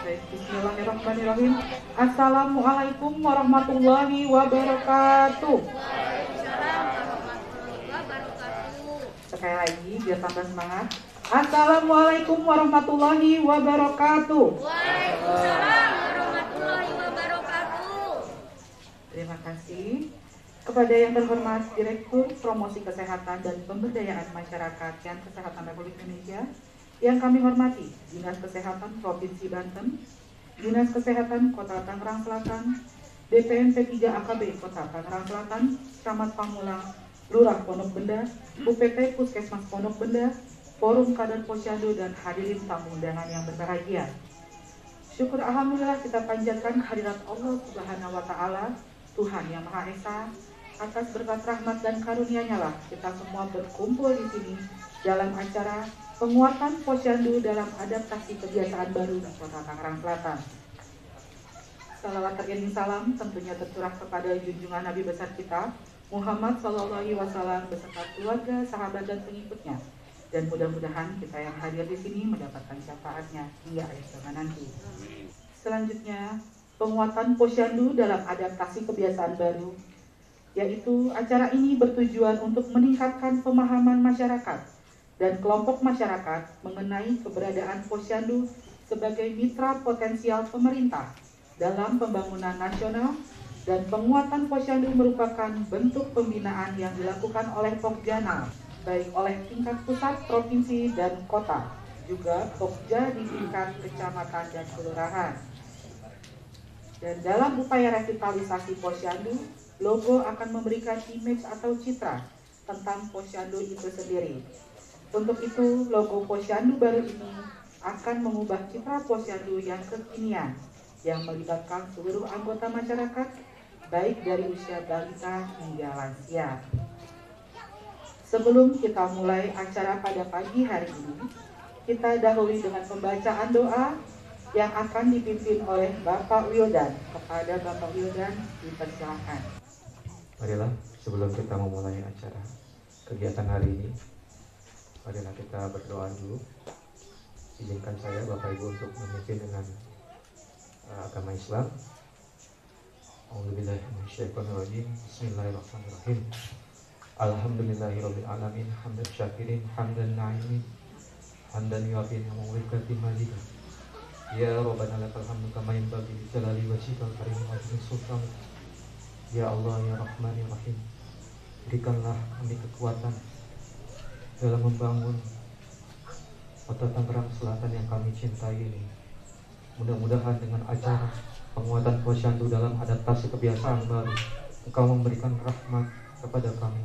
Baik, bismillahirrahmanirrahim. Assalamualaikum warahmatullahi wabarakatuh. Waalaikumsalam warahmatullahi wabarakatuh. Sekali lagi biar tambah semangat. Assalamualaikum warahmatullahi wabarakatuh. Waalaikumsalam warahmatullahi wabarakatuh. Terima kasih. Kepada yang terhormat Direktur Promosi Kesehatan dan Pemberdayaan Masyarakat Yan Kesehatan Republik Indonesia, yang kami hormati Dinas Kesehatan Provinsi Banten, Dinas Kesehatan Kota Tangerang Selatan, DPMP 3 AKB Kota Tangerang Selatan, Camat Pamulang, Lurah Pondok Benda, UPT Puskesmas Pondok Benda, Forum Kader Posyandu, dan hadirin tamu undangan yang berbahagia. Syukur alhamdulillah kita panjatkan kehadirat Allah Subhanahu wa taala, Tuhan yang Maha Esa. Atas berkat rahmat dan karunia-Nya lah kita semua berkumpul di sini dalam acara penguatan posyandu dalam adaptasi kebiasaan baru di Kota Tangerang Selatan. Salawat teriring salam tentunya tercurah kepada junjungan Nabi besar kita Muhammad SAW beserta keluarga, sahabat, dan pengikutnya. Dan mudah-mudahan kita yang hadir di sini mendapatkan syafaatnya hingga akhir zaman nanti. Selanjutnya, penguatan posyandu dalam adaptasi kebiasaan baru, yaitu acara ini bertujuan untuk meningkatkan pemahaman masyarakat dan kelompok masyarakat mengenai keberadaan posyandu sebagai mitra potensial pemerintah dalam pembangunan nasional, dan penguatan posyandu merupakan bentuk pembinaan yang dilakukan oleh Pokjanal, baik oleh tingkat pusat, provinsi, dan kota, juga Pokja di tingkat kecamatan dan kelurahan. Dan dalam upaya revitalisasi posyandu, logo akan memberikan image atau citra tentang posyandu itu sendiri. Untuk itu, logo posyandu baru ini akan mengubah citra posyandu yang kekinian, yang melibatkan seluruh anggota masyarakat, baik dari usia balita hingga lansia. Sebelum kita mulai acara pada pagi hari ini, kita dahului dengan pembacaan doa yang akan dipimpin oleh Bapak Wildan. Kepada Bapak Wildan dipersilakan. Marilah sebelum kita memulai acara kegiatan hari ini, marilah kita berdoa dulu. Izinkan saya Bapak Ibu untuk memimpin dengan agama Islam. A'udzubillahi minasyaitonirrajim. Bismillahirrahmanirrahim. Alhamdulillahirabbil alamin, hamdan syakirin, hamdan na'imin, hamdan yu'afin mawrikatin majidah. Ya Rabbana lakal hamdu kama yanbaghi li jalali wajhikal karim wa azimi sultanik. Ya Allah, ya Rahman, ya Rahim, berikanlah kami kekuatan dalam membangun Kota Tangerang Selatan yang kami cintai ini. Mudah-mudahan dengan acara penguatan posyandu dalam adaptasi kebiasaan baru, Engkau memberikan rahmat kepada kami,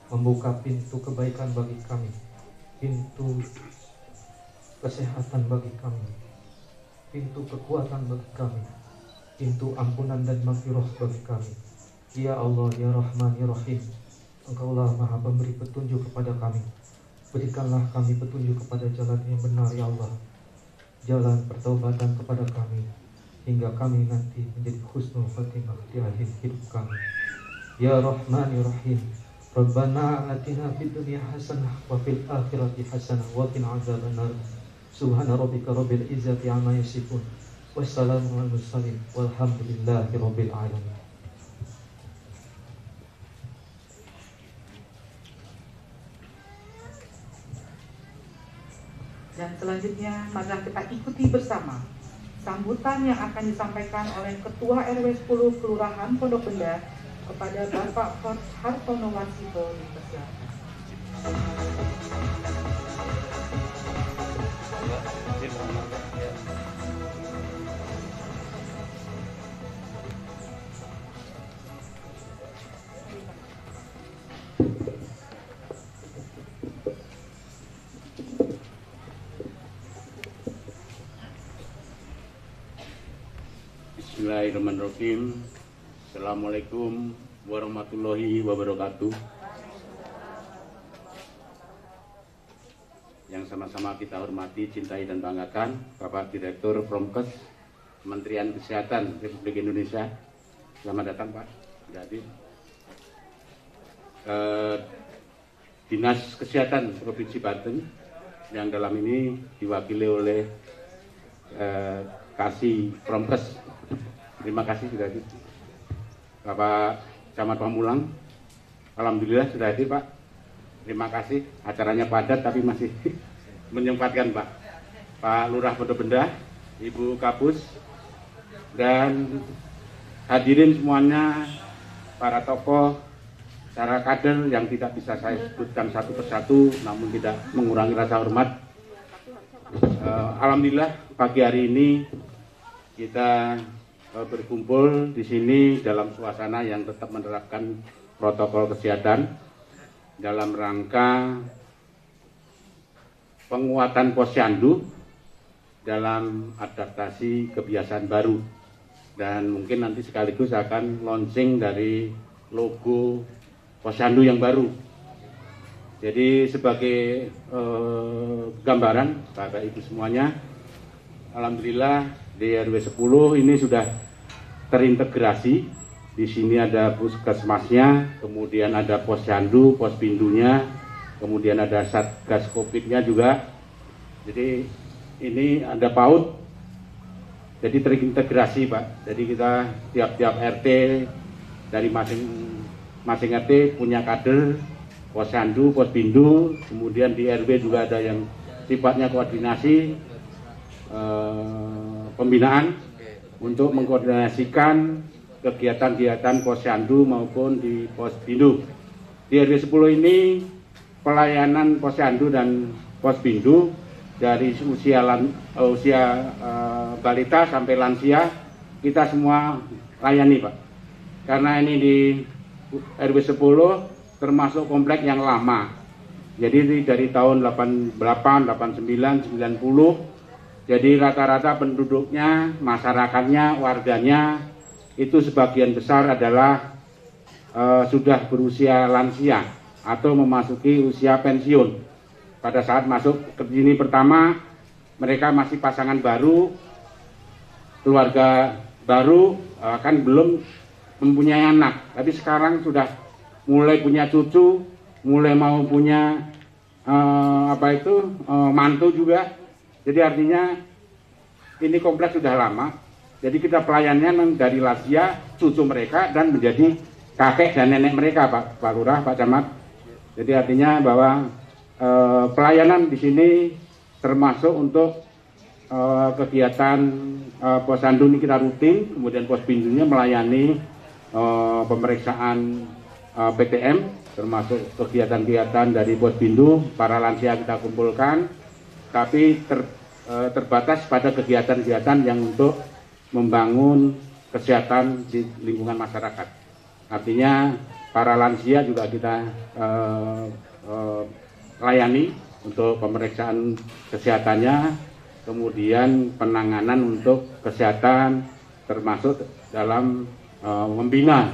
membuka pintu kebaikan bagi kami, pintu kesehatan bagi kami, pintu kekuatan bagi kami, pintu ampunan dan maghfirah bagi kami. Ya Allah, ya Rahman, ya Rahim, Engkaulah Maha Pemberi petunjuk kepada kami. Berikanlah kami petunjuk kepada jalan yang benar, ya Allah, jalan pertaubatan kepada kami, hingga kami nanti menjadi husnul khatimah di akhir hidup kami. Ya Rahman, ya Rahim, Rabbana atina fid dunya hasanah wa fil akhirati hasanah wa qina adzabannar. Subhana rabbika rabbil izzati amma yasifun, wassalamu alal mursalin, walhamdulillahi rabbil alamin. Dan selanjutnya, mari kita ikuti bersama sambutan yang akan disampaikan oleh Ketua RW 10 Kelurahan Pondok Benda kepada Bapak Hartono Wasito. Dipersilakan. Bismillahirrahmanirrahim. Assalamualaikum warahmatullahi wabarakatuh. Yang sama-sama kita hormati, cintai, dan banggakan Bapak Direktur Promkes Kementerian Kesehatan Republik Indonesia. Selamat datang Pak. Jadi Dinas Kesehatan Provinsi Banten yang dalam ini diwakili oleh Kasih Promkes. Terima kasih sudah hadir. Bapak Camat Pamulang, alhamdulillah sudah hadir Pak. Terima kasih. Acaranya padat tapi masih menyempatkan Pak. Pak Lurah Pondok Benda, Ibu Kapus, dan hadirin semuanya, para tokoh, para kader yang tidak bisa saya sebutkan satu persatu, namun tidak mengurangi rasa hormat. Alhamdulillah pagi hari ini kita berkumpul di sini dalam suasana yang tetap menerapkan protokol kesehatan dalam rangka penguatan Posyandu dalam adaptasi kebiasaan baru, dan mungkin nanti sekaligus akan launching dari logo Posyandu yang baru. Jadi sebagai gambaran Bapak Ibu semuanya, alhamdulillah di RW 10 ini sudah terintegrasi. Di sini ada puskesmasnya, kemudian ada Posyandu, Pospindunya, kemudian ada Satgas Covid-nya juga. Jadi ini ada PAUD, jadi terintegrasi Pak. Jadi kita tiap-tiap RT dari masing RT punya kader Posyandu, Pospindu, kemudian di RW juga ada yang sifatnya koordinasi pembinaan untuk mengkoordinasikan kegiatan-kegiatan Posyandu maupun di Pospindu. Di RW 10 ini pelayanan Posyandu dan Pospindu dari usia balita sampai lansia kita semua layani Pak. Karena ini di RW 10 termasuk komplek yang lama. Jadi dari tahun 88, 89, 90. Jadi rata-rata penduduknya, masyarakatnya, warganya itu sebagian besar adalah sudah berusia lansia atau memasuki usia pensiun. Pada saat masuk ke sini pertama, mereka masih pasangan baru, keluarga baru, kan belum mempunyai anak. Tapi sekarang sudah mulai punya cucu, mulai mau punya mantu juga. Jadi artinya ini kompleks sudah lama. Jadi kita pelayannya dari lansia, cucu mereka, dan menjadi kakek dan nenek mereka, Pak Lurah, Pak Camat. Jadi artinya bahwa pelayanan di sini termasuk untuk kegiatan Posyandu ini kita rutin, kemudian Pospindunya melayani pemeriksaan PTM, termasuk kegiatan-kegiatan dari Pospindu, para lansia kita kumpulkan, tapi terbatas pada kegiatan-kegiatan yang untuk membangun kesehatan di lingkungan masyarakat. Artinya para lansia juga kita layani untuk pemeriksaan kesehatannya, kemudian penanganan untuk kesehatan termasuk dalam membina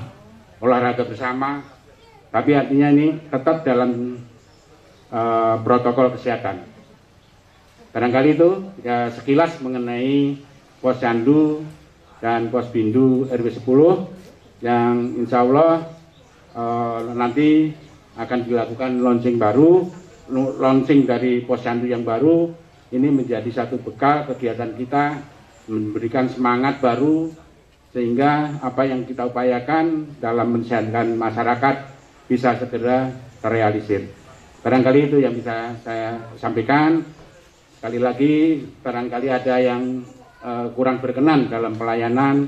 olahraga bersama, tapi artinya ini tetap dalam protokol kesehatan. Barangkali itu ya sekilas mengenai Posyandu dan Pospindu RW 10 yang insya Allah nanti akan dilakukan launching baru, launching dari Posyandu yang baru. Ini menjadi satu bekal kegiatan kita, memberikan semangat baru sehingga apa yang kita upayakan dalam mensehatkan masyarakat bisa segera terrealisir. Barangkali itu yang bisa saya sampaikan. Sekali lagi, barangkali ada yang kurang berkenan dalam pelayanan,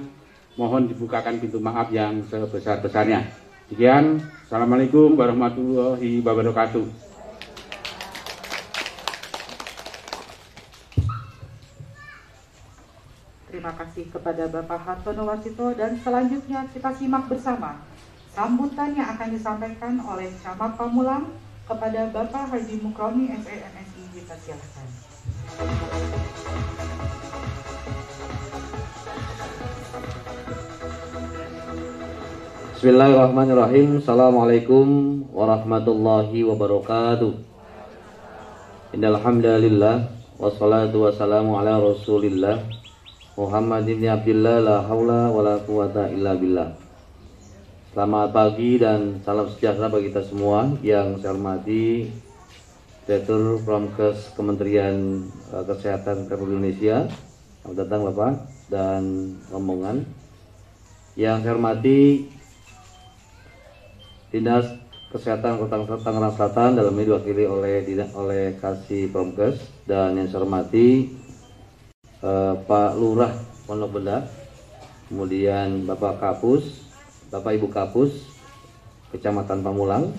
mohon dibukakan pintu maaf yang sebesar-besarnya. Sekian, Assalamualaikum warahmatullahi wabarakatuh. Terima kasih kepada Bapak Hartono Wasito, dan selanjutnya kita simak bersama sambutan yang akan disampaikan oleh Camat Pamulang kepada Bapak Haji Mukroni SEMSI. Kita silakan. Bismillahirrahmanirrahim. Assalamualaikum warahmatullahi wabarakatuh. Innal hamdalillah wassalatu wassalamu ala Rasulillah Muhammad ibn Abdillah, la haula wala quwata illa billah. Selamat pagi dan salam sejahtera bagi kita semua. Yang saya hormati Direktur Promkes Kementerian Kesehatan Republik Indonesia, Selamat datang Bapak dan rombongan. Yang saya hormati Dinas Kesehatan Kota Tangerang Selatan, dalam ini diwakili oleh Kasih Promkes, dan yang saya hormati Pak Lurah Pondok Benda, kemudian Bapak Kapus, Bapak Ibu Kapus Kecamatan Pamulang,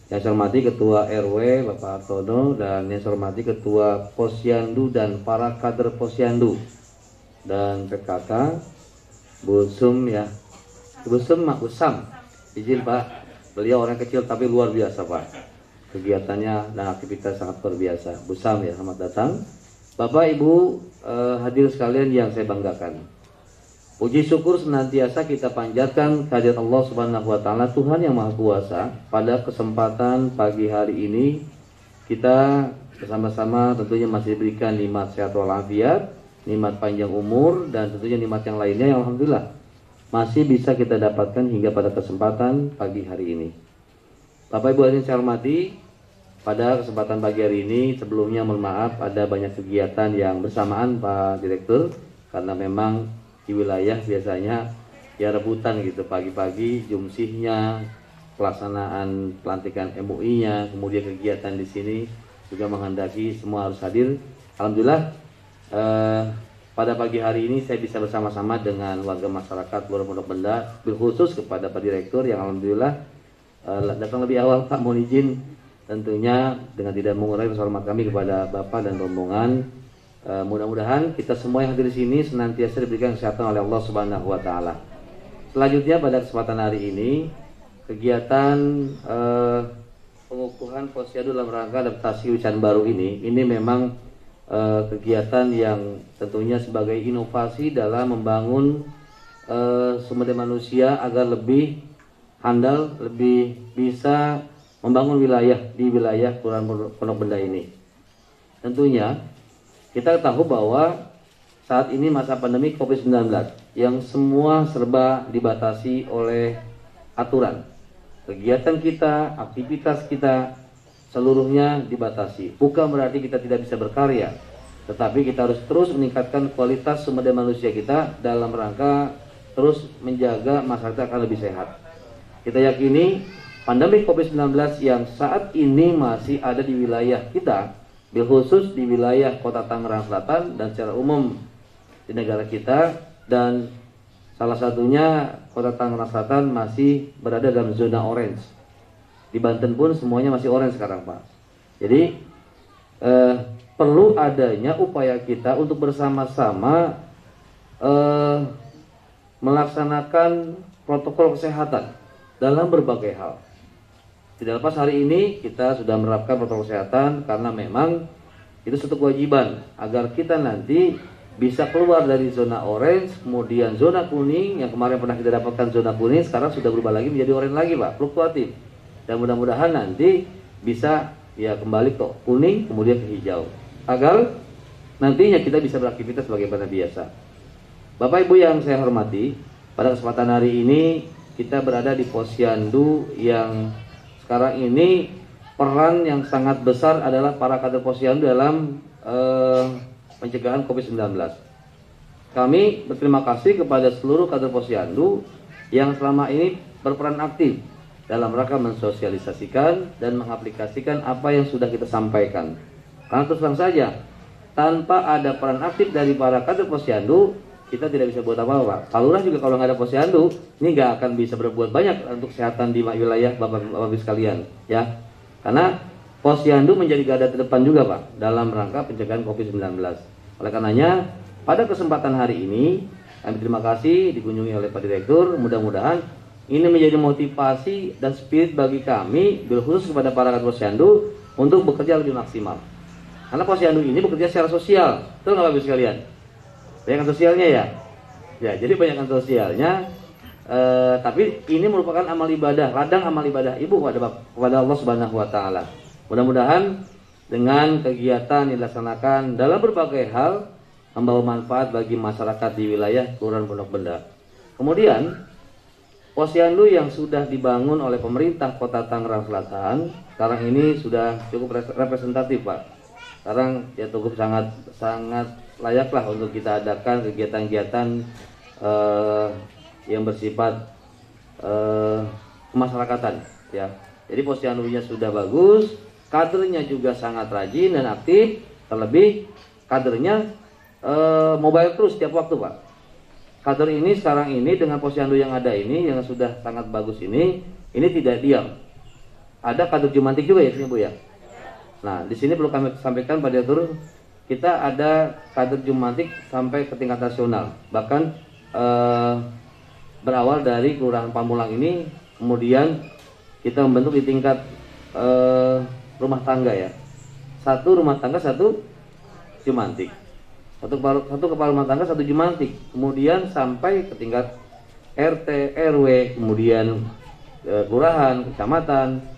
yang saya hormati Ketua RW Bapak Artono, dan yang saya hormati Ketua Posyandu dan para kader Posyandu dan PKK, Bu Sum ya, Bu Sum Mak Usam, izin Pak, beliau orang kecil tapi luar biasa Pak, kegiatannya dan aktivitas sangat luar biasa. Bu Sam ya, selamat datang. Bapak Ibu hadir sekalian yang saya banggakan. Puji syukur senantiasa kita panjatkan kehadirat Allah Subhanahu wa taala, Tuhan yang Maha Kuasa. Pada kesempatan pagi hari ini kita bersama-sama tentunya masih diberikan nikmat sehat walafiat, nikmat panjang umur, dan tentunya nikmat yang lainnya yang alhamdulillah masih bisa kita dapatkan hingga pada kesempatan pagi hari ini. Bapak Ibu hadirin saya hormati, pada kesempatan pagi hari ini sebelumnya mohon maaf ada banyak kegiatan yang bersamaan Pak Direktur, karena memang di wilayah biasanya ya rebutan gitu, pagi-pagi jumsihnya, pelaksanaan pelantikan MUI-nya, kemudian kegiatan di sini juga menghendaki semua harus hadir. Alhamdulillah pada pagi hari ini saya bisa bersama-sama dengan warga masyarakat Kelurahan Pondok Benda, khusus kepada Pak Direktur yang alhamdulillah datang lebih awal. Pak, mohon izin tentunya dengan tidak mengurangi rasa hormat kami kepada Bapak dan rombongan. Mudah-mudahan kita semua yang hadir di sini senantiasa diberikan kesehatan oleh Allah Subhanahu wa taala. Selanjutnya pada kesempatan hari ini kegiatan pengukuhan posyandu dalam rangka adaptasi ujian baru ini memang kegiatan yang tentunya sebagai inovasi dalam membangun sumber daya manusia agar lebih handal, lebih bisa membangun wilayah di wilayah Kelurahan Pondok Benda ini. Tentunya kita tahu bahwa saat ini masa pandemi COVID-19 yang semua serba dibatasi oleh aturan. Kegiatan kita, aktivitas kita seluruhnya dibatasi. Bukan berarti kita tidak bisa berkarya, tetapi kita harus terus meningkatkan kualitas sumber daya manusia kita dalam rangka terus menjaga masyarakat akan lebih sehat. Kita yakini pandemi COVID-19 yang saat ini masih ada di wilayah kita, khusus di wilayah Kota Tangerang Selatan dan secara umum di negara kita, dan salah satunya Kota Tangerang Selatan masih berada dalam zona orange. Di Banten pun semuanya masih orange sekarang Pak. Jadi perlu adanya upaya kita untuk bersama-sama melaksanakan protokol kesehatan dalam berbagai hal. Tidak lepas hari ini kita sudah menerapkan protokol kesehatan karena memang itu satu kewajiban agar kita nanti bisa keluar dari zona orange, kemudian zona kuning yang kemarin pernah kita dapatkan zona kuning, sekarang sudah berubah lagi menjadi orange lagi Pak, fluktuatif. Dan mudah-mudahan nanti bisa ya kembali ke kuning kemudian ke hijau agar nantinya kita bisa beraktivitas sebagaimana biasa. Bapak Ibu yang saya hormati, pada kesempatan hari ini kita berada di posyandu yang sekarang ini peran yang sangat besar adalah para kader posyandu dalam pencegahan COVID-19. Kami berterima kasih kepada seluruh kader posyandu yang selama ini berperan aktif dalam rangka mensosialisasikan dan mengaplikasikan apa yang sudah kita sampaikan. Karena terus terang saja, tanpa ada peran aktif dari para kader posyandu, kita tidak bisa buat apa-apa. Pak Lurah juga kalau nggak ada posyandu, ini nggak akan bisa berbuat banyak untuk kesehatan di wilayah Bapak-Bapak sekalian, ya. Karena posyandu menjadi garda terdepan juga Pak dalam rangka pencegahan COVID-19. Oleh karenanya, pada kesempatan hari ini kami terima kasih dikunjungi oleh Pak Direktur. Mudah-mudahan ini menjadi motivasi dan spirit bagi kami, khusus kepada para kader posyandu untuk bekerja lebih maksimal. Karena posyandu ini bekerja secara sosial, betul nggak Bapak sekalian? Banyakan sosialnya ya, jadi banyakan sosialnya, tapi ini merupakan amal ibadah, ladang amal ibadah ibu kepada Allah Subhanahu wa taala. Mudah-mudahan dengan kegiatan yang dilaksanakan dalam berbagai hal membawa manfaat bagi masyarakat di wilayah Kelurahan Pondok Benda. Kemudian posyandu yang sudah dibangun oleh pemerintah Kota Tangerang Selatan sekarang ini sudah cukup representatif Pak. sekarang ya cukup sangat layaklah untuk kita adakan kegiatan-kegiatan yang bersifat kemasyarakatan ya. Jadi posyandunya sudah bagus, kadernya juga sangat rajin dan aktif, terlebih kadernya mobile terus setiap waktu Pak. Kader ini sekarang ini dengan posyandu yang ada ini yang sudah sangat bagus ini tidak diam. Ada kader Jumantik juga ya Bu ya. Nah di sini perlu kami sampaikan pada Direktur, kita ada kader Jumantik sampai ke tingkat nasional. Bahkan berawal dari Kelurahan Pamulang ini, kemudian kita membentuk di tingkat rumah tangga ya. Satu rumah tangga, satu Jumantik. Satu kepala rumah tangga, satu Jumantik. Kemudian sampai ke tingkat RT, RW, kemudian kelurahan, kecamatan.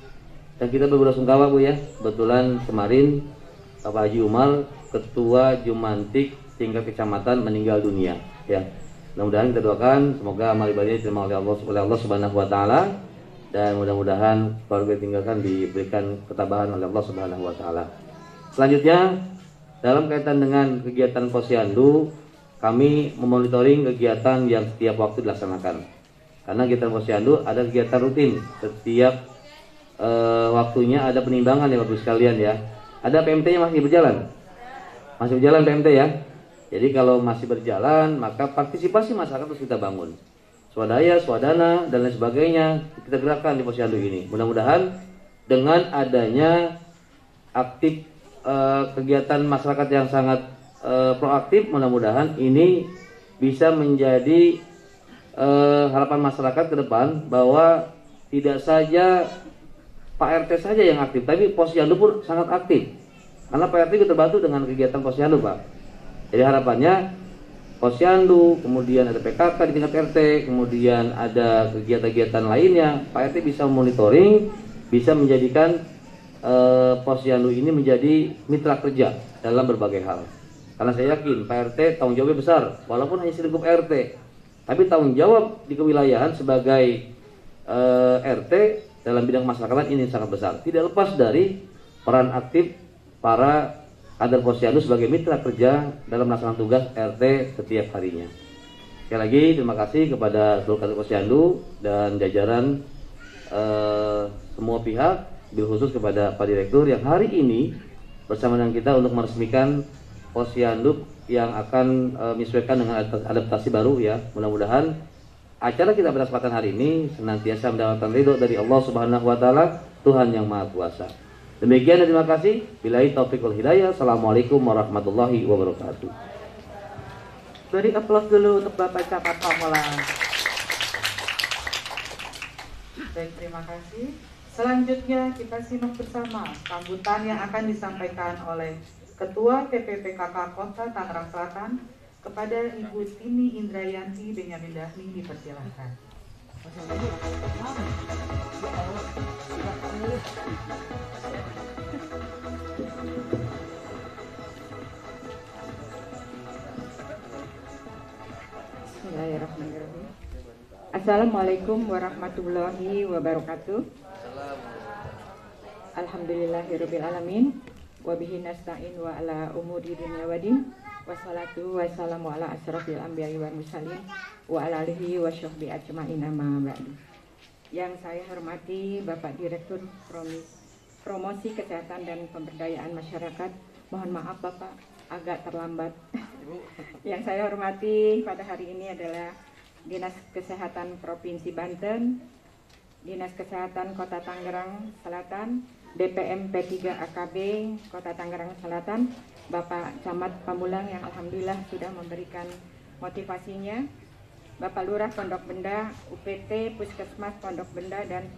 Dan kita berbelasungkawa Bu ya. Kebetulan kemarin Bapak Haji Umar, Ketua Jumantik tingkat kecamatan, meninggal dunia ya. Mudah-mudahan kita doakan semoga amal ibadahnya diterima oleh Allah Subhanahu wa taala, dan mudah-mudahan keluarga ditinggalkan diberikan ketabahan oleh Allah Subhanahu wa taala. Selanjutnya, dalam kaitan dengan kegiatan posyandu, kami memonitoring kegiatan yang setiap waktu dilaksanakan. Karena kegiatan posyandu ada kegiatan rutin setiap waktunya, ada penimbangan ya Bapak sekalian ya. Ada PMT-nya masih berjalan? Masih berjalan PMT ya. Jadi kalau masih berjalan, maka partisipasi masyarakat terus kita bangun. Swadaya, swadana, dan lain sebagainya kita gerakkan di posyandu ini. Mudah-mudahan dengan adanya aktif kegiatan masyarakat yang sangat proaktif, mudah-mudahan ini bisa menjadi harapan masyarakat ke depan bahwa tidak saja Pak RT saja yang aktif, tapi posyandu pun sangat aktif. Karena Pak RT kita bantu dengan kegiatan posyandu Pak. Jadi harapannya posyandu, kemudian ada PKK di tingkat RT, kemudian ada kegiatan-kegiatan lainnya, Pak RT bisa monitoring, bisa menjadikan posyandu ini menjadi mitra kerja dalam berbagai hal. Karena saya yakin Pak RT tanggung jawabnya besar, walaupun hanya selingkup RT, tapi tanggung jawab di kewilayahan sebagai RT dalam bidang masyarakatan ini sangat besar. Tidak lepas dari peran aktif para kader posyandu sebagai mitra kerja dalam melaksanakan tugas RT setiap harinya. Sekali lagi terima kasih kepada seluruh kader posyandu dan jajaran semua pihak, bil khusus kepada Pak Direktur yang hari ini bersama dengan kita untuk meresmikan posyandu yang akan menyesuaikan dengan adaptasi baru ya. Mudah-mudahan acara kita pada kesempatan hari ini senantiasa mendapatkan ridho dari Allah Subhanahu wa taala, Tuhan yang Maha Kuasa. Demikian dan terima kasih. Billahi taufiq wal hidayah. Assalamualaikum warahmatullahi wabarakatuh. Beri aplaus dulu untuk Bapak Camat Pamulang. Baik, terima kasih. Selanjutnya kita simak bersama sambutan yang akan disampaikan oleh Ketua TPPKK Kota Tangerang Selatan kepada Ibu Tini Indrayanti Benyamin Dahmi, dipersilakan. Bismillahirrahmanirrahim. Assalamualaikum warahmatullahi wabarakatuh. Alhamdulillahirabbil alamin. Wa bihi nasta'in wa ala umuri dunya waddin. Wassalatu wassalamu ala asrofil anbiya'i wal mursalin wa ala alihi wa sahbihi ajma'in amma ba'du. Yang saya hormati Bapak Direktur Promosi Kesehatan dan Pemberdayaan Masyarakat, mohon maaf Bapak agak terlambat. Yang saya hormati pada hari ini adalah Dinas Kesehatan Provinsi Banten, Dinas Kesehatan Kota Tangerang Selatan, DPM P3 AKB Kota Tangerang Selatan, Bapak Camat Pamulang yang alhamdulillah sudah memberikan motivasinya, Bapak Lurah Pondok Benda, UPT Puskesmas Pondok Benda, dan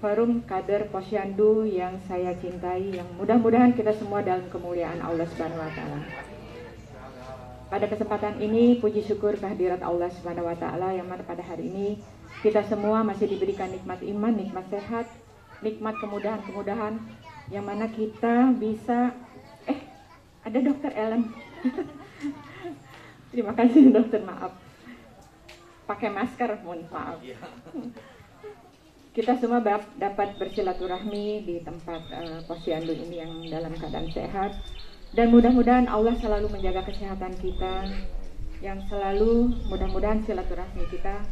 Forum Kader Posyandu yang saya cintai, yang mudah-mudahan kita semua dalam kemuliaan Allah Subhanahu wa taala. Pada kesempatan ini puji syukur kehadirat Allah Subhanahu wa taala yang mana pada hari ini kita semua masih diberikan nikmat iman, nikmat sehat, nikmat kemudahan-kemudahan yang mana kita bisa ada Dokter Ellen. Terima kasih dokter, maaf. Pakai masker, mohon maaf. Kita semua dapat bersilaturahmi di tempat posyandu ini yang dalam keadaan sehat. Dan mudah-mudahan Allah selalu menjaga kesehatan kita, yang selalu mudah-mudahan silaturahmi kita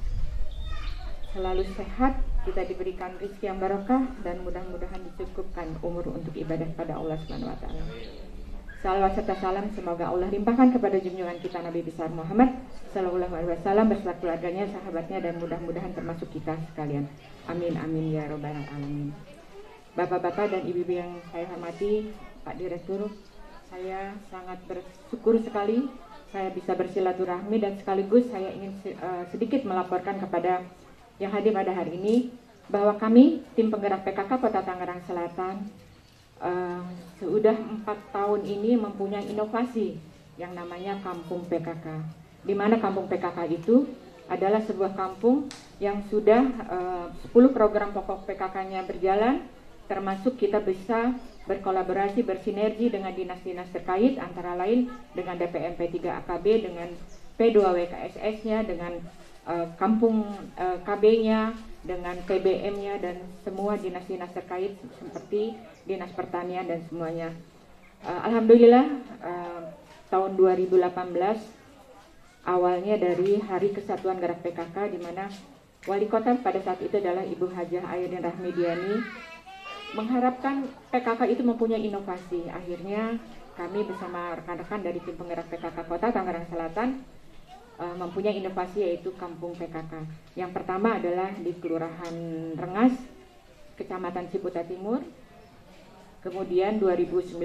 selalu sehat, kita diberikan rezeki yang barokah, dan mudah-mudahan dicukupkan umur untuk ibadah pada Allah Subhanahu wa taala. Salawat serta salam semoga Allah limpahkan kepada junjungan kita Nabi besar Muhammad sallallahu alaihi wasallam beserta keluarganya, sahabatnya, dan mudah-mudahan termasuk kita sekalian. Amin amin ya robbal alamin. Bapak-bapak dan ibu-ibu yang saya hormati, Pak Direktur, saya sangat bersyukur sekali saya bisa bersilaturahmi, dan sekaligus saya ingin sedikit melaporkan kepada yang hadir pada hari ini bahwa kami tim penggerak PKK Kota Tangerang Selatan sudah 4 tahun ini mempunyai inovasi yang namanya Kampung PKK, di mana Kampung PKK itu adalah sebuah kampung yang sudah 10 program pokok PKK-nya berjalan, termasuk kita bisa berkolaborasi, bersinergi dengan dinas-dinas terkait, antara lain dengan DPM P3 AKB, dengan P2WKSS-nya, dengan kampung KB-nya, dengan PBM-nya, dan semua dinas-dinas terkait seperti Dinas Pertanian dan semuanya. Alhamdulillah tahun 2018 awalnya dari Hari Kesatuan Gerak PKK, di mana wali kota pada saat itu adalah Ibu Hajah Ayudin Rahmidiani, mengharapkan PKK itu mempunyai inovasi. Akhirnya kami bersama rekan-rekan dari tim penggerak PKK Kota Tangerang Selatan mempunyai inovasi, yaitu Kampung PKK. Yang pertama adalah di Kelurahan Rengas, Kecamatan Ciputa Timur. Kemudian 2019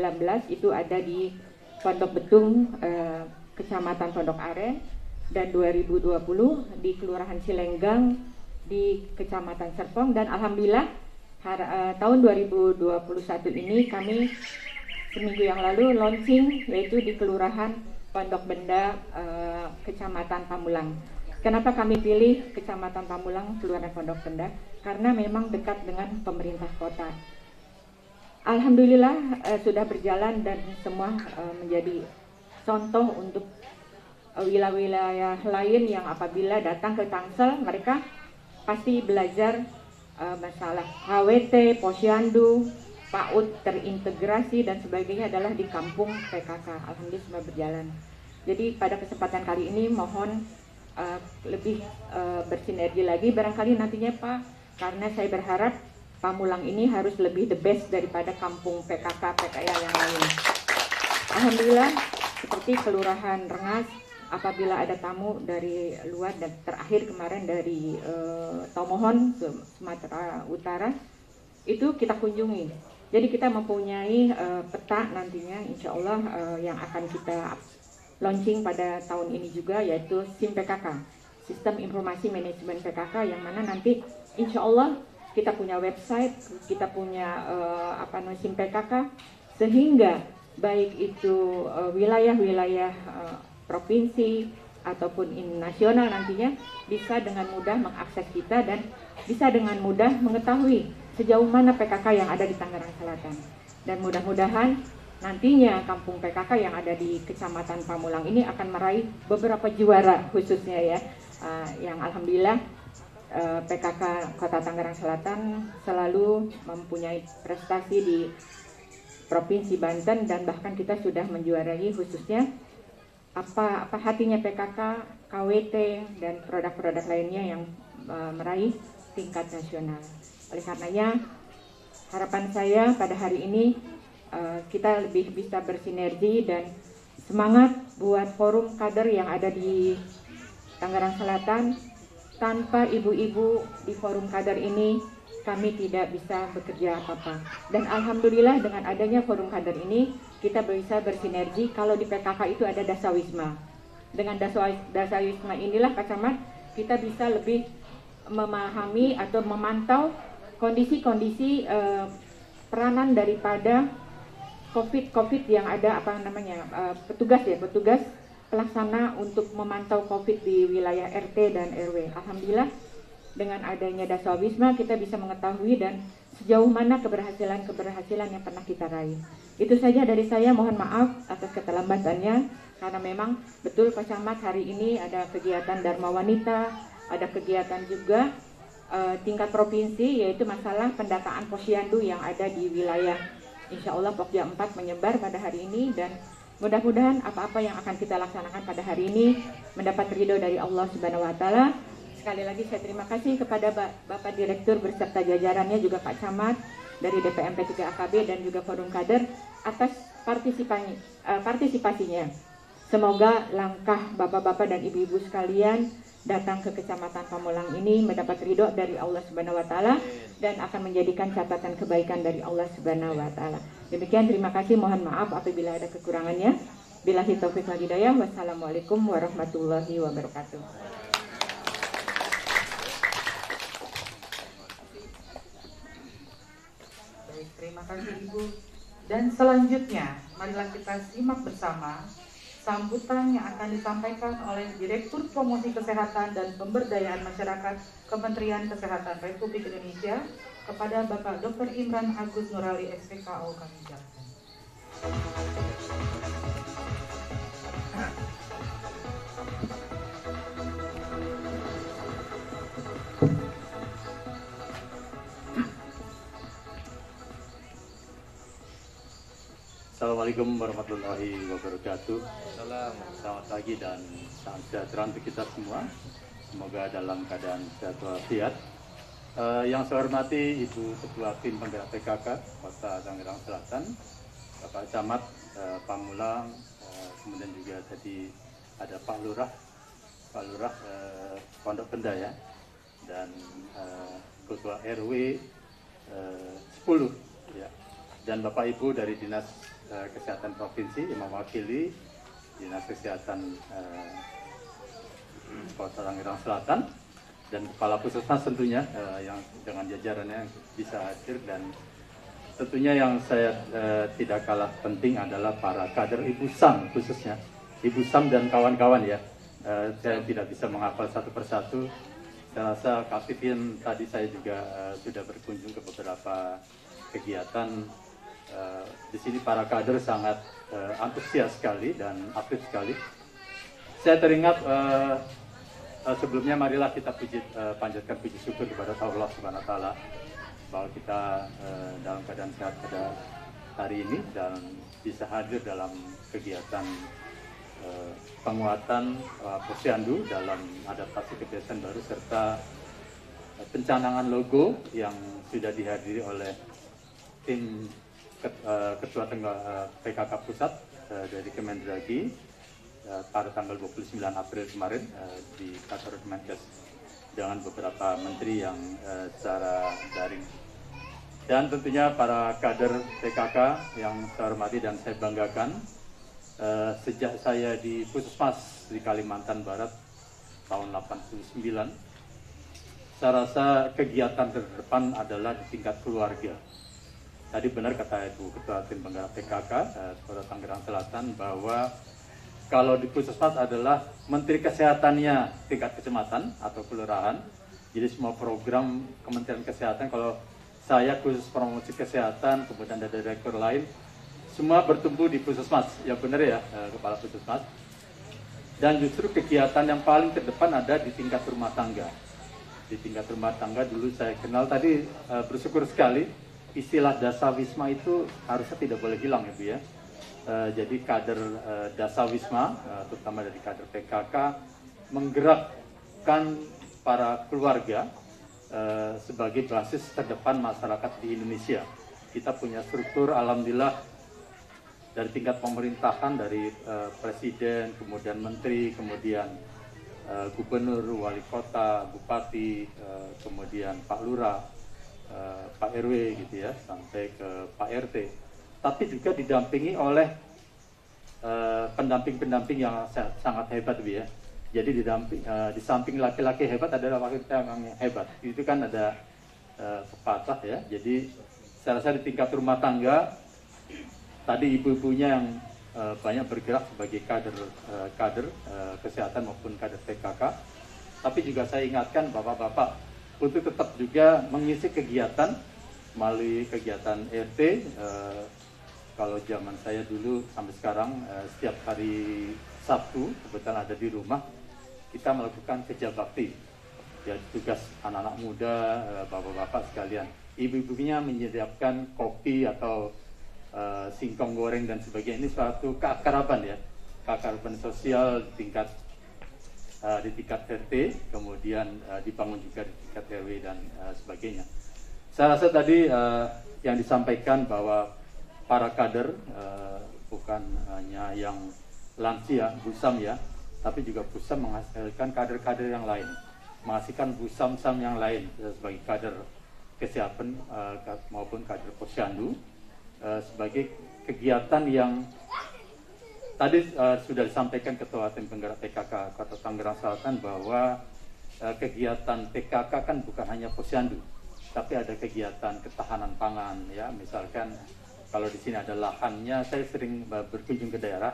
itu ada di Pondok Betung, Kecamatan Pondok Aren, dan 2020 di Kelurahan Cilenggang di Kecamatan Serpong. Dan alhamdulillah tahun 2021 ini kami seminggu yang lalu launching, yaitu di Kelurahan Pondok Benda, Kecamatan Pamulang. Kenapa kami pilih Kecamatan Pamulang, Kelurahan Pondok Benda? Karena memang dekat dengan pemerintah kota. Alhamdulillah sudah berjalan, dan semua menjadi contoh untuk wilayah-wilayah lain yang apabila datang ke Tangsel, mereka pasti belajar masalah HWT, Posyandu, PAUD terintegrasi dan sebagainya adalah di Kampung PKK. Alhamdulillah semua berjalan. Jadi pada kesempatan kali ini mohon lebih bersinergi lagi barangkali nantinya Pak, karena saya berharap Pamulang ini harus lebih the best daripada Kampung PKK yang lain. Alhamdulillah seperti Kelurahan Rengas, apabila ada tamu dari luar, dan terakhir kemarin dari Tomohon ke Sumatera Utara, itu kita kunjungi. Jadi kita mempunyai peta nantinya insya Allah yang akan kita launching pada tahun ini juga, yaitu SIM PKK, Sistem Informasi Manajemen PKK, yang mana nanti insya Allah kita punya website, kita punya SIM PKK, sehingga baik itu wilayah-wilayah provinsi ataupun nasional nantinya bisa dengan mudah mengakses kita dan bisa dengan mudah mengetahui sejauh mana PKK yang ada di Tangerang Selatan. Dan mudah-mudahan nantinya Kampung PKK yang ada di Kecamatan Pamulang ini akan meraih beberapa juara khususnya ya, yang alhamdulillah PKK Kota Tangerang Selatan selalu mempunyai prestasi di Provinsi Banten, dan bahkan kita sudah menjuarai khususnya apa hatinya PKK, KWT, dan produk-produk lainnya yang meraih tingkat nasional. Oleh karenanya harapan saya pada hari ini kita lebih bisa bersinergi dan semangat buat forum kader yang ada di Tangerang Selatan. Tanpa ibu-ibu di forum kader ini kami tidak bisa bekerja apa-apa. Dan alhamdulillah dengan adanya forum kader ini kita bisa bersinergi. Kalau di PKK itu ada Dasawisma. Dengan Dasawisma inilah Pak Camat kita bisa lebih memahami atau memantau kondisi-kondisi peranan daripada COVID yang ada petugas pelaksana untuk memantau COVID di wilayah RT dan RW. Alhamdulillah dengan adanya Dasawisma kita bisa mengetahui dan sejauh mana keberhasilan yang pernah kita raih. Itu saja dari saya, mohon maaf atas keterlambatannya karena memang betul Pak Camat hari ini ada kegiatan Dharma Wanita, ada kegiatan juga tingkat provinsi yaitu masalah pendataan posyandu yang ada di wilayah Insya Allah Pokja 4 menyebar pada hari ini, dan mudah-mudahan apa-apa yang akan kita laksanakan pada hari ini mendapat ridho dari Allah Subhanahu wa Ta'ala. Sekali lagi saya terima kasih kepada Bapak Direktur beserta jajarannya, juga Pak Camat dari DPMP 3 AKB dan juga Forum Kader atas partisipasinya. Semoga langkah bapak-bapak dan ibu-ibu sekalian datang ke Kecamatan Pamulang ini mendapat ridho dari Allah Subhanahu wa Ta'ala dan akan menjadikan catatan kebaikan dari Allah Subhanahu wa Ta'ala. Demikian, terima kasih, mohon maaf apabila ada kekurangannya. Billahi taufiq wal hidayah. Wassalamualaikum warahmatullahi wabarakatuh. Baik, terima kasih Ibu. Dan selanjutnya, marilah kita simak bersama sambutan yang akan disampaikan oleh Direktur Promosi Kesehatan dan Pemberdayaan Masyarakat Kementerian Kesehatan Republik Indonesia kepada Bapak Dr. Imran Agus Nurali SPKO. Kami ucapkan. Assalamualaikum warahmatullahi wabarakatuh. Selamat pagi dan salam sejahtera untuk kita semua. Semoga dalam keadaan sehat walafiat. Yang saya hormati Ibu Ketua Tim Penggerak PKK Kota Tangerang Selatan, Bapak Camat Pamulang, kemudian juga tadi ada Pak Lurah Pondok Pendaya, dan Ketua RW 10 ya. Dan Bapak Ibu dari Dinas Kesehatan Provinsi yang mewakili Dinas Kesehatan Kota Tangerang Selatan, dan Kepala Puskesmas tentunya yang dengan jajarannya bisa hadir, dan tentunya yang saya tidak kalah penting adalah para kader Ibu SAM, khususnya Ibu SAM dan kawan-kawan ya. Saya tidak bisa menghafal satu persatu. Saya rasa Kak Pipin tadi saya juga sudah berkunjung ke beberapa kegiatan. Di sini para kader sangat antusias sekali dan aktif sekali. Saya teringat sebelumnya marilah kita panjatkan puji syukur kepada Allah Subhanahu wa Ta'ala bahwa kita dalam keadaan sehat pada hari ini dan bisa hadir dalam kegiatan penguatan Posyandu dalam adaptasi kebiasaan baru serta pencanangan logo yang sudah dihadiri oleh tim Ketua PKK Pusat dari Kemendagri pada tanggal 29 April kemarin di kantor Kemenkes dengan beberapa menteri yang secara daring. Dan tentunya para kader PKK yang saya hormati dan saya banggakan, sejak saya di Puskesmas di Kalimantan Barat tahun 89, saya rasa kegiatan terdepan adalah di tingkat keluarga. Tadi benar kata Ibu Ketua Tim Penggerak PKK Kota Tangerang Selatan bahwa kalau di Puskesmas adalah Menteri Kesehatannya tingkat kecamatan atau kelurahan. Jadi semua program Kementerian Kesehatan, kalau saya khusus promosi kesehatan, kemudian ada direktur lain, semua bertumbuh di Puskesmas. Ya benar ya, Kepala Puskesmas. Dan justru kegiatan yang paling terdepan ada di tingkat rumah tangga. Di tingkat rumah tangga dulu saya kenal tadi, bersyukur sekali. Istilah dasawisma itu harusnya tidak boleh hilang ya Bu ya. Jadi kader dasawisma, terutama dari kader PKK, menggerakkan para keluarga sebagai basis terdepan masyarakat di Indonesia. Kita punya struktur, alhamdulillah, dari tingkat pemerintahan, dari presiden, kemudian menteri, kemudian gubernur, wali kota, bupati, kemudian Pak Lurah, Pak RW gitu ya, sampai ke Pak RT. Tapi juga didampingi oleh pendamping-pendamping yang sangat hebat Bu ya. Jadi di samping laki-laki hebat adalah wanita yang hebat. Itu kan ada pepatah ya. Jadi saya rasa di tingkat rumah tangga tadi ibu-ibunya yang banyak bergerak sebagai kader kesehatan maupun kader PKK. Tapi juga saya ingatkan bapak-bapak untuk tetap juga mengisi kegiatan melalui kegiatan RT. Kalau zaman saya dulu sampai sekarang setiap hari Sabtu kebetulan ada di rumah, kita melakukan kerja bakti. Ya, tugas anak-anak muda, bapak-bapak sekalian. Ibu-ibunya menyediakan kopi atau singkong goreng dan sebagainya. Ini suatu keakraban ya, keakraban sosial di tingkat RT, kemudian dibangun juga di tingkat RW dan sebagainya. Saya rasa tadi yang disampaikan bahwa para kader bukan hanya yang lansia, busam ya, tapi juga busam menghasilkan kader-kader yang lain, menghasilkan busam-sam yang lain sebagai kader kesehatan maupun kader posyandu, sebagai kegiatan yang tadi sudah disampaikan Ketua Tim Penggerak PKK Kota Tangerang Selatan bahwa kegiatan PKK kan bukan hanya posyandu, tapi ada kegiatan ketahanan pangan ya. Misalkan kalau di sini ada lahannya, saya sering berkunjung ke daerah,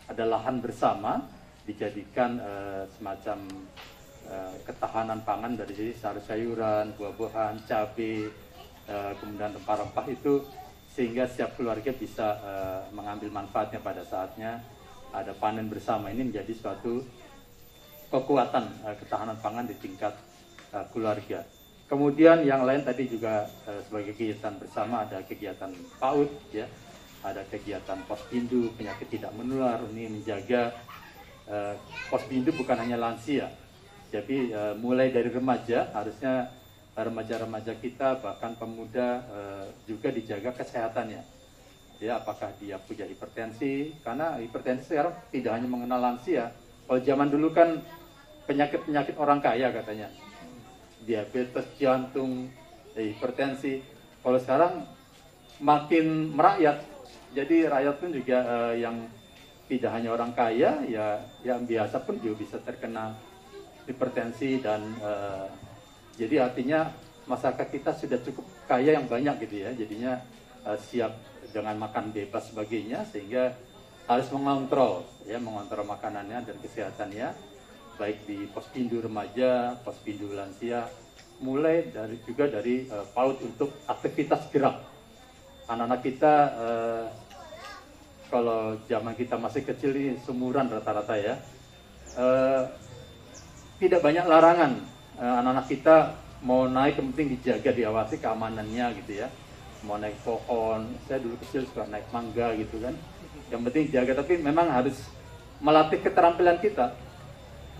ada lahan bersama dijadikan semacam ketahanan pangan dari sini sayur-sayuran, buah-buahan, cabai, kemudian rempah-rempah itu, sehingga setiap keluarga bisa mengambil manfaatnya pada saatnya ada panen bersama. Ini menjadi suatu kekuatan ketahanan pangan di tingkat keluarga. Kemudian yang lain tadi juga sebagai kegiatan bersama ada kegiatan PAUD ya, ada kegiatan Posbindu penyakit tidak menular. Ini menjaga Posbindu bukan hanya lansia, jadi mulai dari remaja, harusnya remaja-remaja kita bahkan pemuda juga dijaga kesehatannya. Ya, apakah dia punya hipertensi? Karena hipertensi sekarang tidak hanya mengenal lansia. Kalau zaman dulu kan penyakit-penyakit orang kaya katanya, diabetes, jantung, hipertensi. Kalau sekarang makin merakyat, jadi rakyat pun juga yang tidak hanya orang kaya, ya yang biasa pun juga bisa terkena hipertensi dan jadi artinya masyarakat kita sudah cukup kaya yang banyak gitu ya, jadinya siap dengan makan bebas sebagainya, sehingga harus mengontrol makanannya dan kesehatannya, baik di Posbindu remaja, Posbindu lansia, mulai dari PAUD untuk aktivitas gerak. Anak-anak kita kalau zaman kita masih kecil ini sumuran rata-rata ya, tidak banyak larangan. Anak-anak kita mau naik yang penting dijaga, diawasi keamanannya gitu ya. Mau naik pohon, saya dulu kecil suka naik mangga gitu kan, yang penting jaga. Tapi memang harus melatih keterampilan kita,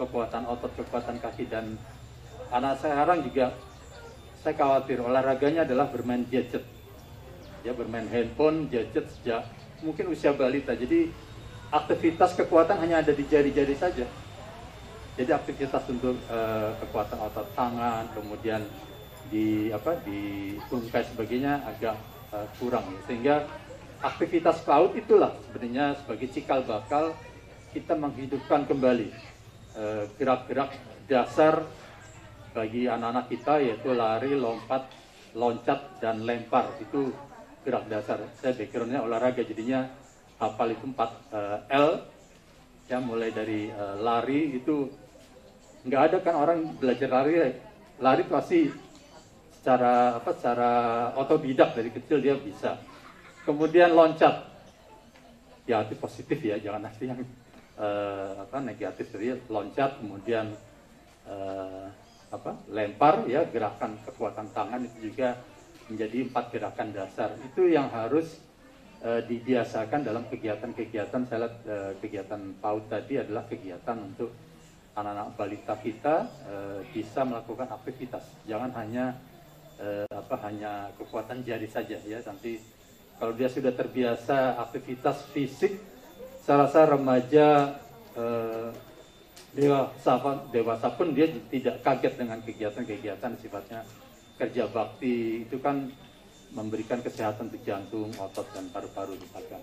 kekuatan otot, kekuatan kaki. Dan anak saya sekarang juga saya khawatir olahraganya adalah bermain gadget ya, bermain handphone, gadget sejak mungkin usia balita. Jadi aktivitas kekuatan hanya ada di jari-jari saja. Jadi aktivitas untuk kekuatan otot tangan, kemudian di tungkai sebagainya agak kurang. Sehingga aktivitas PAUD itulah sebenarnya sebagai cikal bakal kita menghidupkan kembali gerak-gerak dasar bagi anak-anak kita, yaitu lari, lompat, loncat, dan lempar. Itu gerak dasar. Saya backgroundnya olahraga, jadinya hafal itu 4 L ya, mulai dari lari itu nggak ada kan orang belajar lari pasti secara otodidak, dari kecil dia bisa. Kemudian loncat ya, arti positif ya, jangan arti yang negatif. Jadi loncat, kemudian lempar ya, gerakan kekuatan tangan itu juga menjadi 4 gerakan dasar. Itu yang harus dibiasakan dalam kegiatan-kegiatan. Saya lihat kegiatan PAUD tadi adalah kegiatan untuk anak-anak balita kita bisa melakukan aktivitas. Jangan hanya hanya kekuatan jari saja ya. Nanti kalau dia sudah terbiasa aktivitas fisik, saya rasa remaja dewasa pun dia tidak kaget dengan kegiatan-kegiatan sifatnya kerja bakti. Itu kan memberikan kesehatan untuk jantung, otot, dan paru-paru misalkan.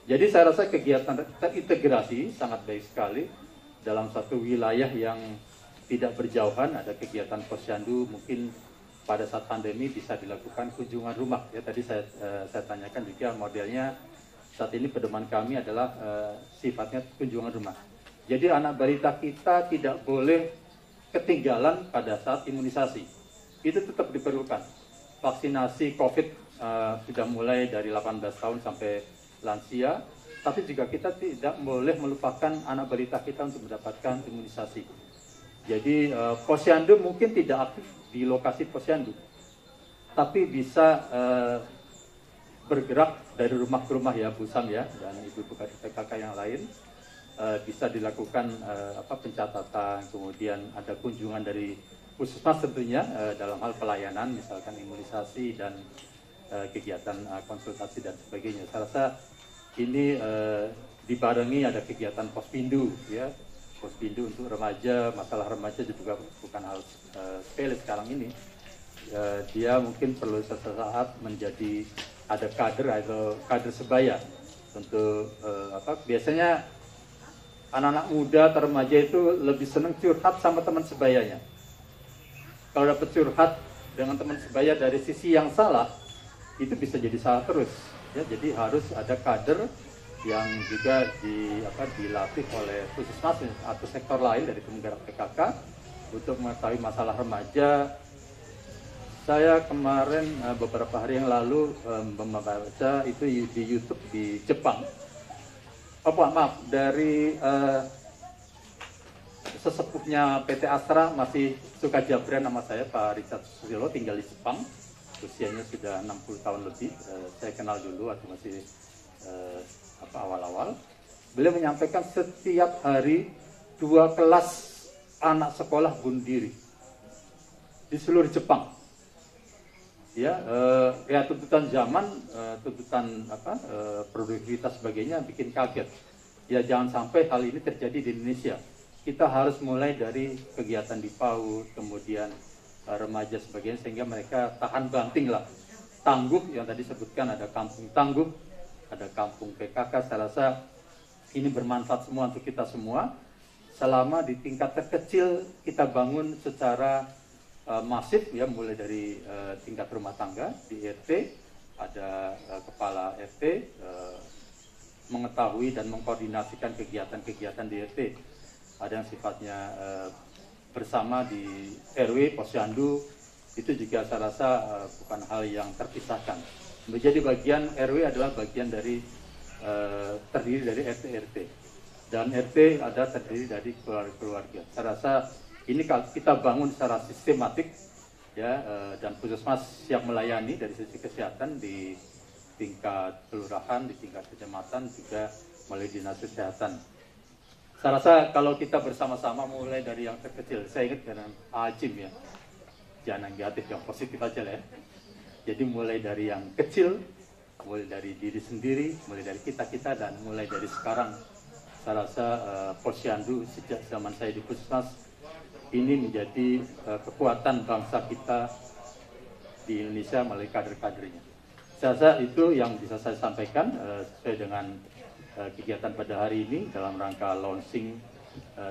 Jadi saya rasa kegiatan terintegrasi sangat baik sekali dalam satu wilayah yang tidak berjauhan. Ada kegiatan posyandu, mungkin pada saat pandemi bisa dilakukan kunjungan rumah ya. Tadi saya tanyakan juga modelnya saat ini pedoman kami adalah sifatnya kunjungan rumah. Jadi anak balita kita tidak boleh ketinggalan pada saat imunisasi. Itu tetap diperlukan. Vaksinasi COVID sudah mulai dari 18 tahun sampai lansia, tapi juga kita tidak boleh melupakan anak balita kita untuk mendapatkan imunisasi. Jadi posyandu mungkin tidak aktif di lokasi posyandu, tapi bisa bergerak dari rumah ke rumah ya Bu Sam ya, dan ibu-ibu kader PKK yang lain, bisa dilakukan pencatatan, kemudian ada kunjungan dari Puskesmas tentunya dalam hal pelayanan, misalkan imunisasi dan kegiatan konsultasi dan sebagainya. Saya rasa ini dibarengi ada kegiatan Pospindu ya, Pospindu untuk remaja. Masalah remaja juga bukan hal sepele sekarang ini. Dia mungkin perlu sesaat menjadi ada kader atau kader sebaya untuk biasanya anak-anak muda atau remaja itu lebih senang curhat sama teman sebayanya. Kalau dapat curhat dengan teman sebaya dari sisi yang salah, itu bisa jadi salah terus. Ya, jadi harus ada kader yang juga dilatih oleh Puskesmas atau sektor lain dari penggerak PKK untuk mengetahui masalah remaja. Saya kemarin beberapa hari yang lalu membaca itu di YouTube di Jepang. Dari sesepuhnya PT Astra masih suka jabren nama saya, Pak Richard Susilo, tinggal di Jepang, usianya sudah 60 tahun lebih. Saya kenal dulu waktu masih awal-awal. Beliau menyampaikan setiap hari 2 kelas anak sekolah bunuh diri di seluruh Jepang. Ya tuntutan zaman, tuntutan produktivitas sebagainya bikin kaget. Ya jangan sampai hal ini terjadi di Indonesia. Kita harus mulai dari kegiatan di PAUD, kemudian remaja sebagainya, sehingga mereka tahan banting lah, tangguh yang tadi sebutkan, ada kampung tangguh, ada kampung PKK. Saya rasa ini bermanfaat semua untuk kita semua. Selama di tingkat terkecil kita bangun secara masif ya, mulai dari tingkat rumah tangga di RT, ada kepala RT mengetahui dan mengkoordinasikan kegiatan-kegiatan di RT. Ada yang sifatnya bersama di RW, Posyandu, itu juga saya rasa bukan hal yang terpisahkan. Menjadi bagian RW adalah bagian dari terdiri dari RT-RT. Dan RT ada terdiri dari keluarga-keluarga. Saya rasa ini kita bangun secara sistematik ya, dan Puskesmas siap melayani dari sisi kesehatan di tingkat kelurahan, di tingkat kecamatan, juga melalui dinas kesehatan. Saya rasa kalau kita bersama-sama mulai dari yang terkecil, saya ingat dengan Ajim ya, jangan negatif, yang positif aja lah ya. Jadi mulai dari yang kecil, mulai dari diri sendiri, mulai dari kita-kita, dan mulai dari sekarang. Saya rasa Posyandu sejak zaman saya di Puskesmas ini menjadi kekuatan bangsa kita di Indonesia melalui kader-kadernya. Saya rasa itu yang bisa saya sampaikan sesuai dengan kegiatan pada hari ini dalam rangka launching.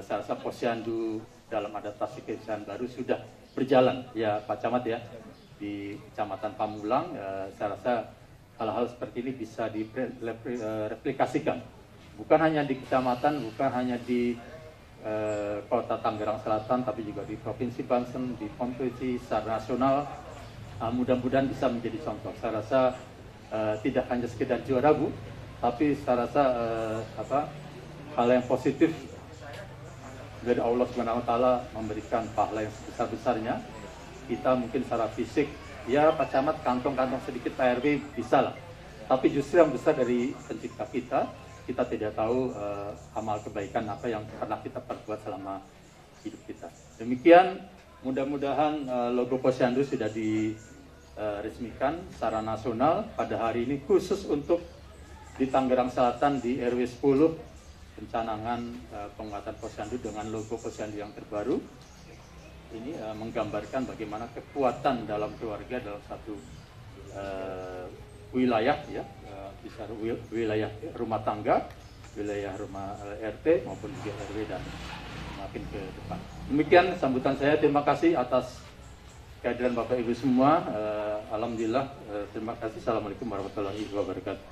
Saya rasa Posyandu dalam adaptasi kebiasaan baru sudah berjalan ya Pak Camat ya, di Kecamatan Pamulang. Saya rasa hal-hal seperti ini bisa direplikasikan, bukan hanya di kecamatan, bukan hanya di Kota Tangerang Selatan, tapi juga di Provinsi Banten, di kompetisi secara nasional. Mudah-mudahan bisa menjadi contoh. Saya rasa tidak hanya sekedar juara Bu, tapi saya rasa hal yang positif dari Allah Subhanahu Wa Taala memberikan pahala yang sebesar-besarnya. Kita mungkin secara fisik ya Pak Camat kantong-kantong sedikit Pak RW bisa lah, tapi justru yang besar dari pencipta kita tidak tahu amal kebaikan apa yang pernah kita perbuat selama hidup kita. Demikian, mudah-mudahan logo Posyandu sudah diresmikan secara nasional pada hari ini, khusus untuk di Tangerang Selatan di RW 10, pencanangan penguatan Posyandu dengan logo Posyandu yang terbaru. Ini menggambarkan bagaimana kekuatan dalam keluarga dalam satu wilayah ya, bisa wilayah rumah tangga, wilayah rumah RT maupun juga RW dan makin ke depan. Demikian sambutan saya. Terima kasih atas kehadiran Bapak Ibu semua. Alhamdulillah. Terima kasih. Assalamualaikum warahmatullahi wabarakatuh.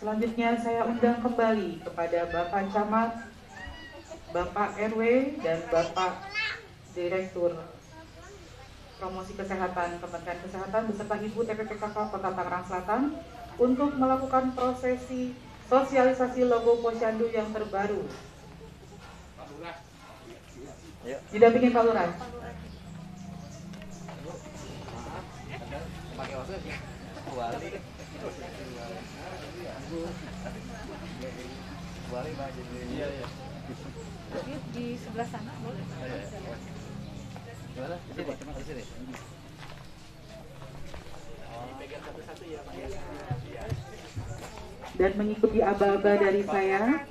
Selanjutnya saya undang kembali kepada Bapak Camat, Bapak RW, dan Bapak Direktur Promosi Kesehatan Kementerian Kesehatan beserta Ibu TPPKK Kota Tangerang Selatan untuk melakukan prosesi sosialisasi logo Posyandu yang terbaru. Didampingi Pak Lurah. Di sebelah sana boleh. Dan mengikuti aba-aba dari saya.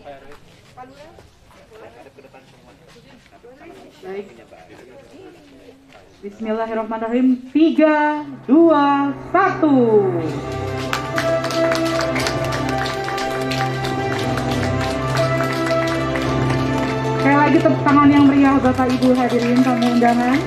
Baik. Bismillahirrahmanirrahim. 3, 2, 1. Sekali lagi tepuk tangan yang meriah Bapak Ibu hadirin tamu undangan.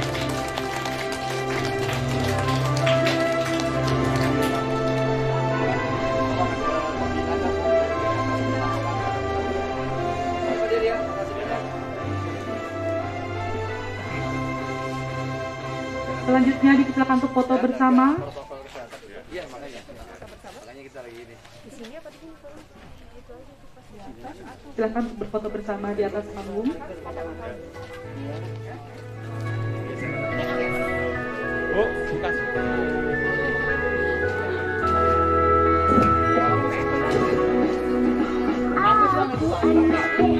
Selanjutnya dipersilakan untuk foto bersama. Iya, makanya kita lagi ini. Silakan untuk berfoto bersama di atas panggung. Oh, bukan.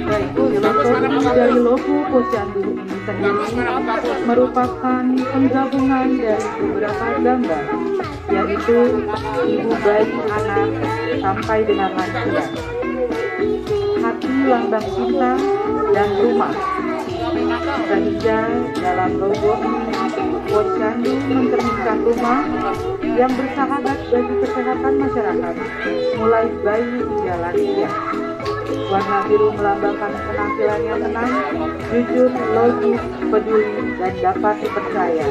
Baik, filosofi dari logo Posyandu ini sendiri merupakan penggabungan dari beberapa gambar, yaitu ibu, bayi, anak, sampai dengan lansia, hati, lambang cinta, dan rumah. Sehingga dalam logo ini Posyandu mencerminkan rumah yang bersahabat bagi kesehatan masyarakat, mulai bayi hingga lansia. Warna biru melambangkan penampilan yang tenang, jujur, logis, peduli, dan dapat dipercaya.